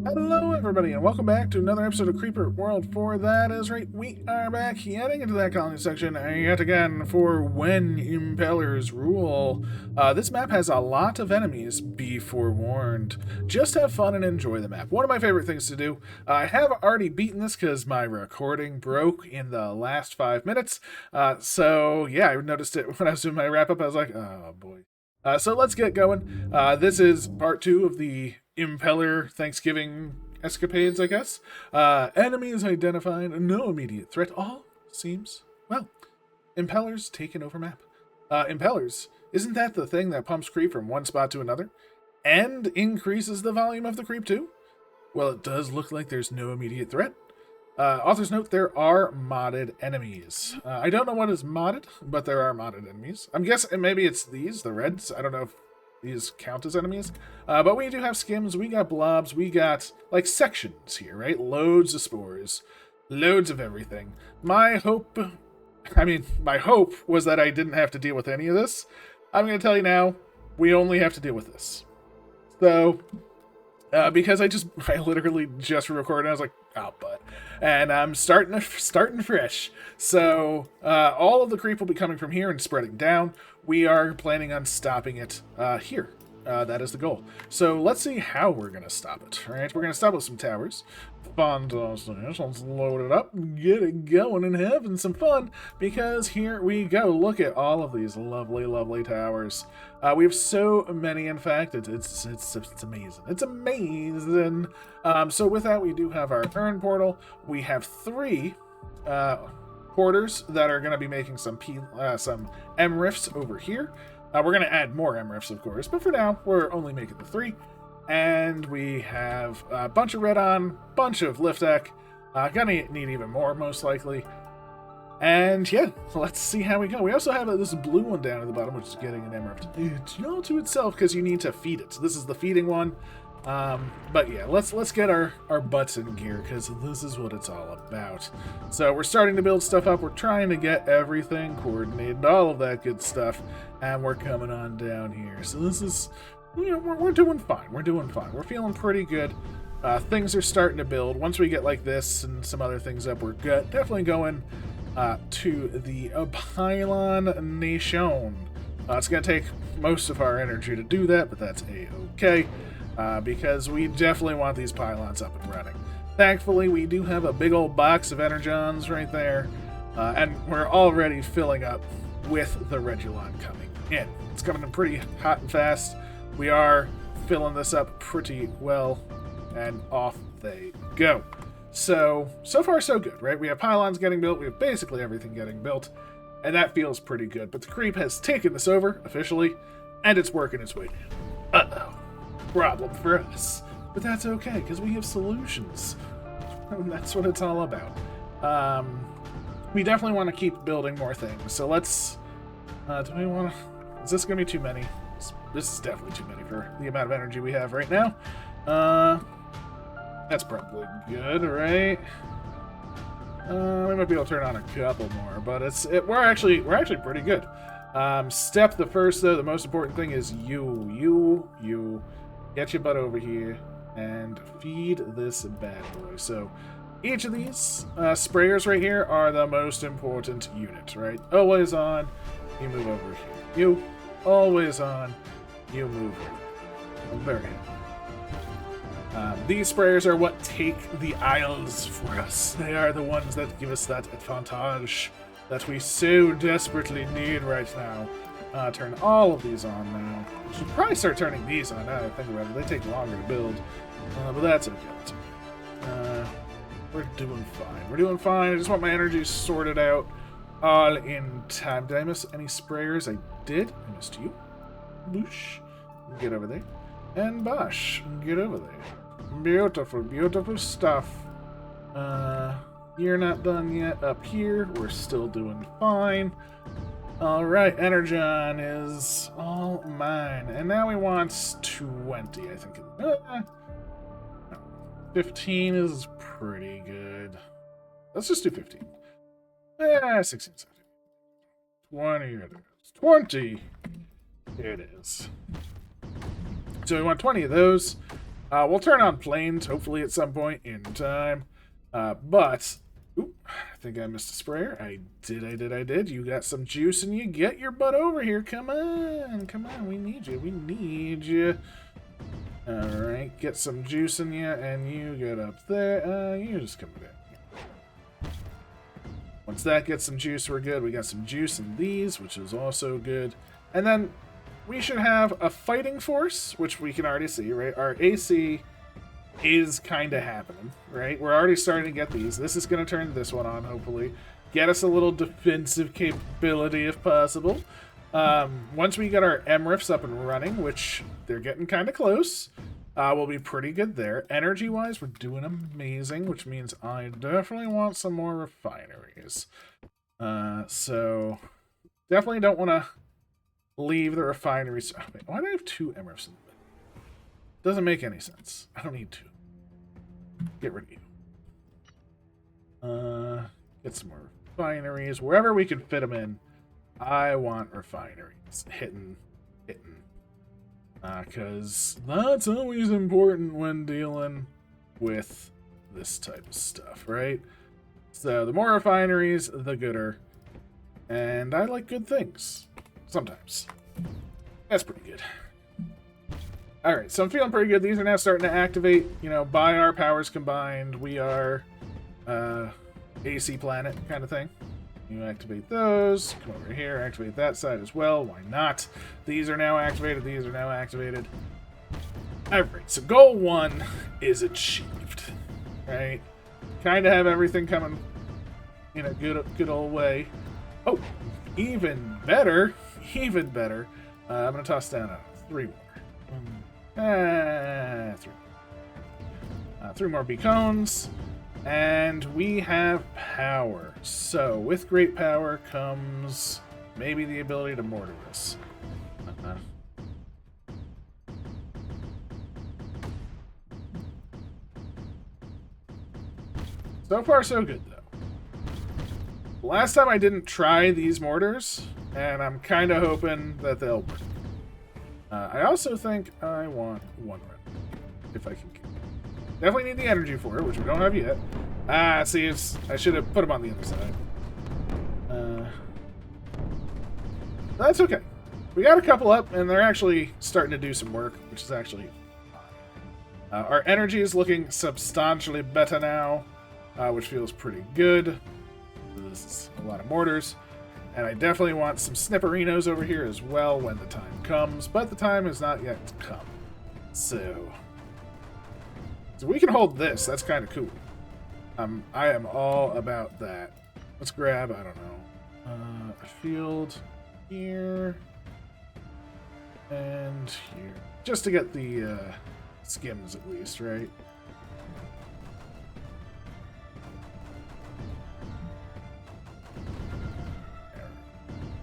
Hello, everybody, and welcome back to another episode of Creeper World 4. That is right, we are back heading into that colony section yet again for When Impellers Rule. This map has a lot of enemies, be forewarned. Just have fun and enjoy the map. One of my favorite things to do. I have already beaten this because my recording broke in the last 5 minutes. So, yeah, I noticed it when I was doing my wrap-up. I was like, oh, boy. So let's get going. This is part 2 of the Impeller Thanksgiving escapades, I guess. Enemies identified, no immediate threat. All seems well. Impellers taken over map. Impellers, isn't that the thing that pumps creep from one spot to another? And increases the volume of the creep too? Well, it does look like there's no immediate threat. Author's note, there are modded enemies. I don't know what is modded, but there are modded enemies. I'm guessing maybe it's these, the reds. I don't know if these count as enemies. But we do have skims, we got blobs, we got, like, sections here, right? Loads of spores. Loads of everything. My hope was that I didn't have to deal with any of this. I'm going to tell you now, we only have to deal with this. So, because I literally just recorded, and I was like, oh, but. And I'm starting fresh. So, all of the creep will be coming from here and spreading down. We are planning on stopping it here. That is the goal. So let's see how we're going to stop it. All right, we're going to stop with some towers. Fantastic. Let's load it up, get it going, and having some fun. Because here we go. Look at all of these lovely, lovely towers. We have so many. In fact, it's amazing. It's amazing. So with that, we do have our urn portal. We have 3 porters that are going to be making some M rifts over here. We're going to add more M rifts, of course, but for now, we're only making the 3. And we have a bunch of red on, bunch of lift deck. Gonna need even more, most likely. And yeah, let's see how we go. We also have this blue one down at the bottom, which is getting an M rift. It's all to itself because you need to feed it. So this is the feeding one. But yeah, let's get our butts in gear because this is what it's all about. So we're starting to build stuff up. We're trying to get everything coordinated, all of that good stuff, and we're coming on down here. So this is, we're doing fine. We're doing fine. We're feeling pretty good. Things are starting to build. Once we get like this and some other things up, we're good. Definitely going to the Pylon Nation. It's going to take most of our energy to do that, but that's a-okay. Because we definitely want these pylons up and running. Thankfully, we do have a big old box of energons right there, and we're already filling up with the Regulon coming in. It's coming in pretty hot and fast. We are filling this up pretty well, and off they go. So far so good, right? We have pylons getting built, we have basically everything getting built, and that feels pretty good. But the creep has taken this over, officially, and it's working its way down. Uh-oh. Problem for us, but that's okay because we have solutions, and that's what it's all about. We definitely want to keep building more things, so let's do we want to, is this gonna be too many? This is definitely too many for the amount of energy we have right now. That's probably good, right? We might be able to turn on a couple more, but we're actually pretty good. Step the first, though, the most important thing is you get your butt over here and feed this bad boy. So each of these sprayers right here are the most important unit, right? Always on, you move over here. You, always on, you move over. I'm very happy. These sprayers are what take the aisles for us. They are the ones that give us that advantage that we so desperately need right now. Turn all of these on now. Should probably start turning these on now that I think about it. They take longer to build, but that's okay. We're doing fine. We're doing fine. I just want my energy sorted out all in time. Did I miss any sprayers? I did. I missed you. Boosh. Get over there. And Bosh. Get over there. Beautiful, beautiful stuff. You're not done yet up here. We're still doing fine. Alright, Energon is all mine. And now we want 20, I think. 15 is pretty good. Let's just do 15. 16, 17. 20 it is. 20 it is. So we want 20 of those. We'll turn on planes, hopefully at some point in time. But, oop, I think I missed a sprayer. I did. You got some juice and you get your butt over here. Come on. We need you. Alright, get some juice in you, and you get up there. You just come down. Once that gets some juice, we're good. We got some juice in these, which is also good. And then we should have a fighting force, which we can already see, right? Our AC is kind of happening, right? We're already starting to get these. This is going to turn this one on, hopefully. Get us a little defensive capability, if possible. Once we get our MRIFs up and running, which they're getting kind of close, we'll be pretty good there. Energy-wise, we're doing amazing, which means I definitely want some more refineries. So definitely don't want to leave the refineries. Oh, wait, why do I have 2 MRFs in the middle? Doesn't make any sense. I don't need 2. Get rid of you. Get some more refineries. Wherever we can fit them in, I want refineries. Hitting. Because that's always important when dealing with this type of stuff, right? So the more refineries, the gooder. And I like good things. Sometimes. That's pretty good. Alright, so I'm feeling pretty good. These are now starting to activate, by our powers combined. We are AC planet kind of thing. You activate those. Come over here, activate that side as well. Why not? These are now activated. Alright, so goal 1 is achieved. Right? Kind of have everything coming in a good old way. Oh, even better. I'm going to toss down 3 more. 3 more beacons. And we have power. So, with great power comes maybe the ability to mortar this. So far, so good, though. Last time I didn't try these mortars, and I'm kind of hoping that they'll work. I also think I want 1 run, if I can. Definitely need the energy for it, which we don't have yet. See, I should have put them on the other side. That's okay. We got a couple up, and they're actually starting to do some work, which is actually fine. Our energy is looking substantially better now, which feels pretty good. This is a lot of mortars. And I definitely want some snipperinos over here as well when the time comes, but the time has not yet come. So we can hold this. That's kind of cool. I am all about that. Let's grab, I don't know, a field here and here. Just to get the skims at least, right?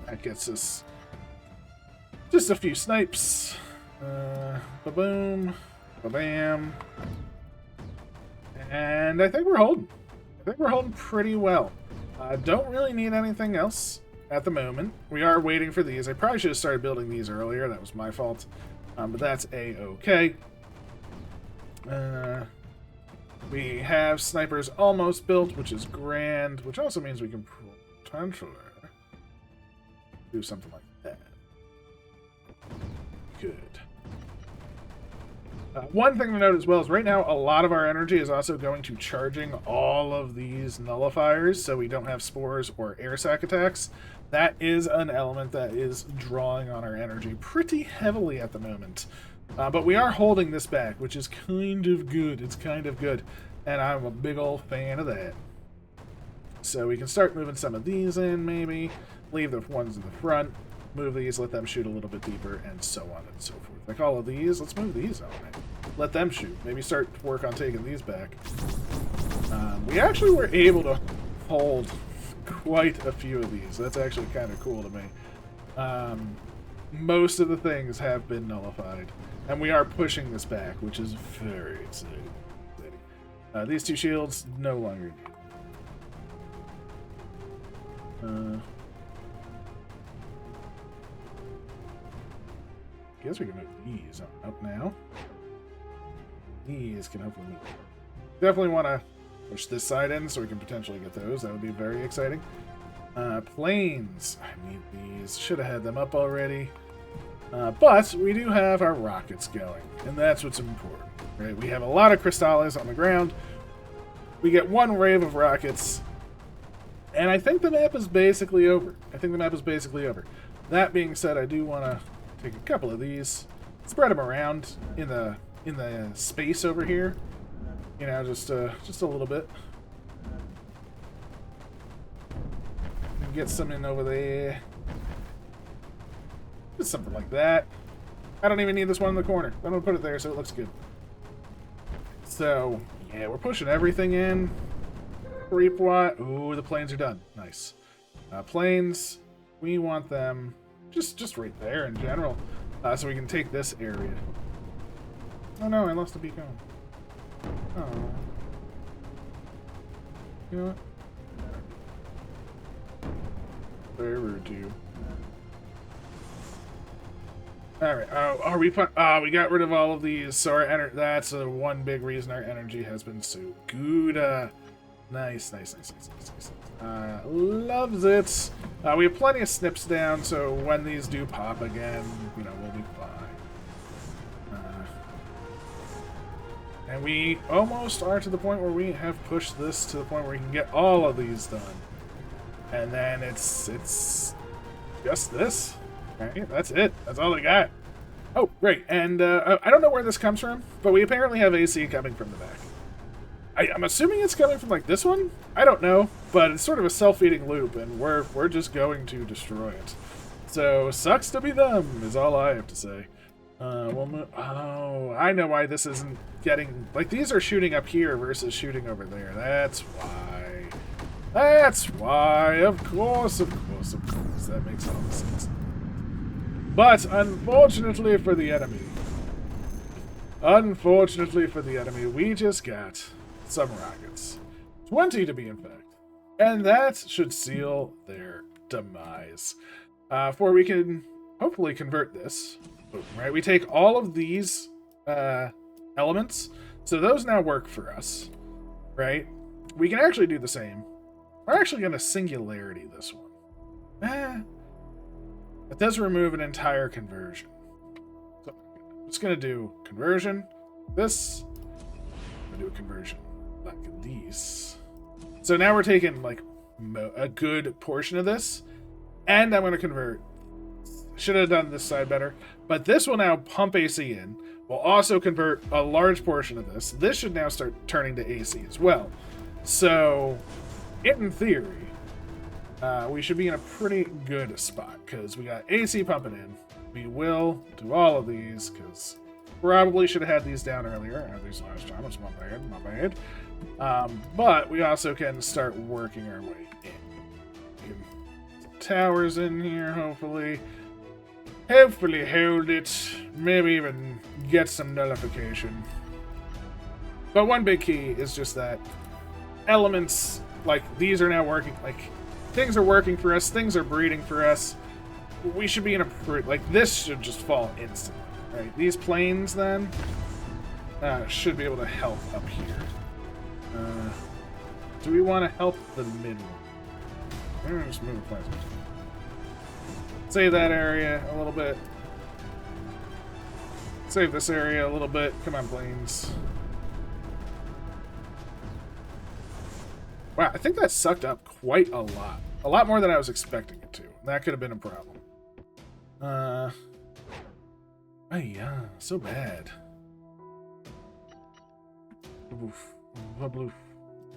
That gets us just a few snipes. Ba-boom. Ba-bam. And I think we're holding. Pretty well. Don't really need anything else at the moment. We are waiting for these. I probably should have started building these earlier. That was my fault. But that's A-okay. We have snipers almost built, which is grand, which also means we can potentially do something like that. Good. One thing to note as well is right now a lot of our energy is also going to charging all of these nullifiers so we don't have spores or air sac attacks. That is an element that is drawing on our energy pretty heavily at the moment. But we are holding this back, which is kind of good. It's kind of good. And I'm a big old fan of that. So we can start moving some of these in, maybe. Leave the ones in the front. Move these, let them shoot a little bit deeper, and so on and so forth. Like all of these, let's move these on. Let them shoot. Maybe start work on taking these back. We actually were able to hold quite a few of these. That's actually kind of cool to me. Most of the things have been nullified, and we are pushing this back, which is very exciting. These 2 shields no longer needed. Guess we can move these up now. These can hopefully meet. Definitely want to push this side in so we can potentially get those. That would be very exciting. Planes. I need these. Should have had them up already. But we do have our rockets going, and that's what's important. Right? We have a lot of crystals on the ground. We get one wave of rockets, and I think the map is basically over. That being said, I do want to take a couple of these, spread them around in the space over here. You know, just a little bit. Get some in over there. Just something like that. I don't even need this one in the corner. I'm gonna put it there so it looks good. So yeah, we're pushing everything in. Ooh, the planes are done. Nice. Planes, we want them just right there in general, so we can take this area. Oh no, I lost a beacon. Oh. You know what? Very rude to you. Alright, are we we got rid of all of these, so our that's one big reason our energy has been so good. Nice. Loves it. We have plenty of snips down, so when these do pop again, you know, we'll be fine. And we almost are to the point where we have pushed this to the point where we can get all of these done. And then it's just this. Right? That's it. That's all I got. Oh, great. And I don't know where this comes from, but we apparently have AC coming from the back. I'm assuming it's coming from, like, this one? I don't know, but it's sort of a self-feeding loop, and we're just going to destroy it. So, sucks to be them, is all I have to say. We'll move... Oh, I know why this isn't getting... Like, these are shooting up here versus shooting over there. That's why. That's why. Of course. That makes all the sense. But, unfortunately for the enemy, we just got some rockets. 20 to be in fact. And that should seal their demise. For we can hopefully convert this. Right? We take all of these elements, so those now work for us. Right? We can actually do the same. We're actually going to singularity this one. It does remove an entire conversion. So I'm just going to do conversion. This. I'm going to do a conversion like these. So now we're taking like a good portion of this. And I'm going to convert. Should have done this side better. But this will now pump AC in. We'll also convert a large portion of this. This should now start turning to AC as well. So, in theory, we should be in a pretty good spot because we got AC pumping in. We will do all of these because probably should have had these down earlier. At least last time. It's my bad. But we also can start working our way in. Get some towers in here, hopefully. Hopefully hold it. Maybe even get some nullification. But one big key is just that elements, like, these are now working, like, things are working for us, things are breeding for us. We should be in a, like, this should just fall instantly, right? These planes, then, should be able to help up here. Do we want to help the mid one? I'm gonna just move the planes. Save that area a little bit. Save this area a little bit. Come on, planes. Wow, I think that sucked up quite a lot. A lot more than I was expecting it to. That could have been a problem. Oh yeah, so bad.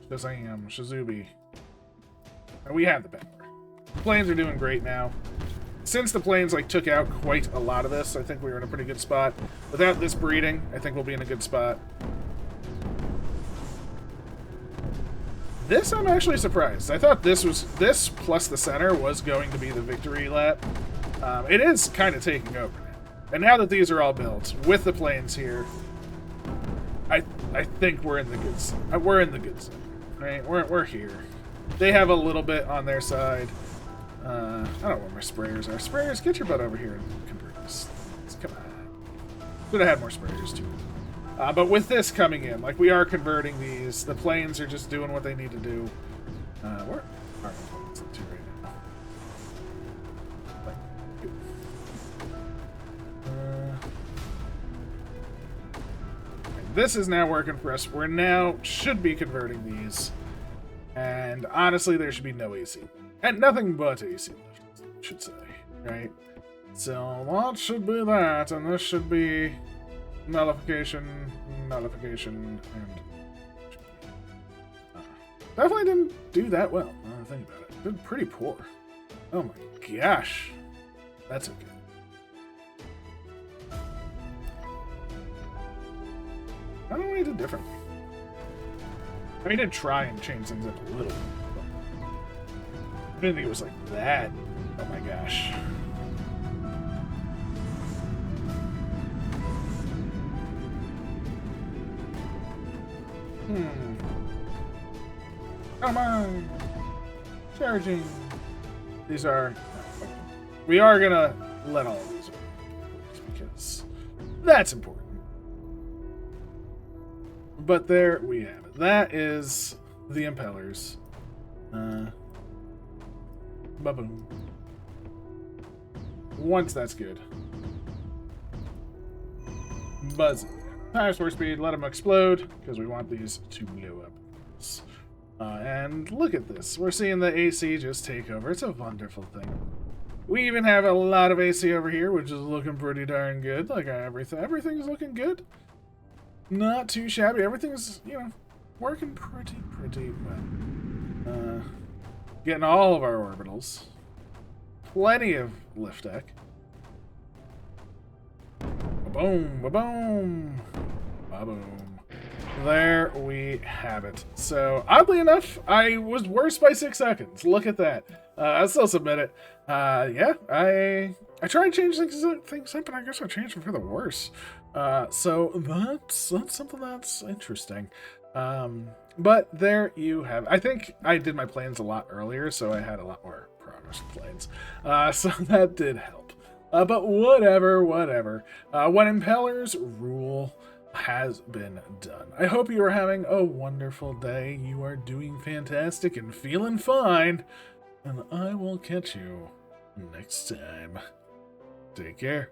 Shazam, Shazubi. And we have the power. The planes are doing great now. Since the planes like took out quite a lot of this, I think we were in a pretty good spot. Without this breeding, I think we'll be in a good spot. This I'm actually surprised. I thought this plus the center was going to be the victory lap. It is kind of taking over now. And now that these are all built with the planes here, I think we're in the good zone. We're in the good zone, right? We're here. They have a little bit on their side. I don't know where my sprayers are. Sprayers, get your butt over here and convert this. Come on. Could have had more sprayers too. But with this coming in, like, we are converting these. The planes are just doing what they need to do. Where are the planes up to right now? This is now working for us. We're now should be converting these. And honestly, there should be no AC. And nothing but AC lift, should say. Right? So that should be that, and this should be nullification, nullification, and definitely didn't do that well. Now that I think about it, did pretty poor. Oh my gosh, that's okay. I don't know what he did differently. I mean, he did try and change things up a little bit, but I didn't think it was like that. Oh my gosh. Come on! Charging! These are... We are gonna let all of these work, because that's important. But there we have it. That is the Impellers. Ba-boom. Once that's good. Buzz. High force speed, let them explode, because we want these to blow up. And look at this. We're seeing the AC just take over. It's a wonderful thing. We even have a lot of AC over here, which is looking pretty darn good. Like everything's looking good. Not too shabby. Everything's, you know, working pretty well. Getting all of our orbitals. Plenty of lift deck. Ba-boom, ba-boom, ba-boom. There we have it. So, oddly enough, I was worse by 6 seconds. Look at that. I'll still submit it. Yeah, I tried to change things up, and I guess I changed them for the worse. So that's something that's interesting. But there you have it. I think I did my planes a lot earlier, so I had a lot more progress with planes. So that did help. But whatever. When Impellers rule has been done. I hope you are having a wonderful day. You are doing fantastic and feeling fine. And I will catch you next time. Take care.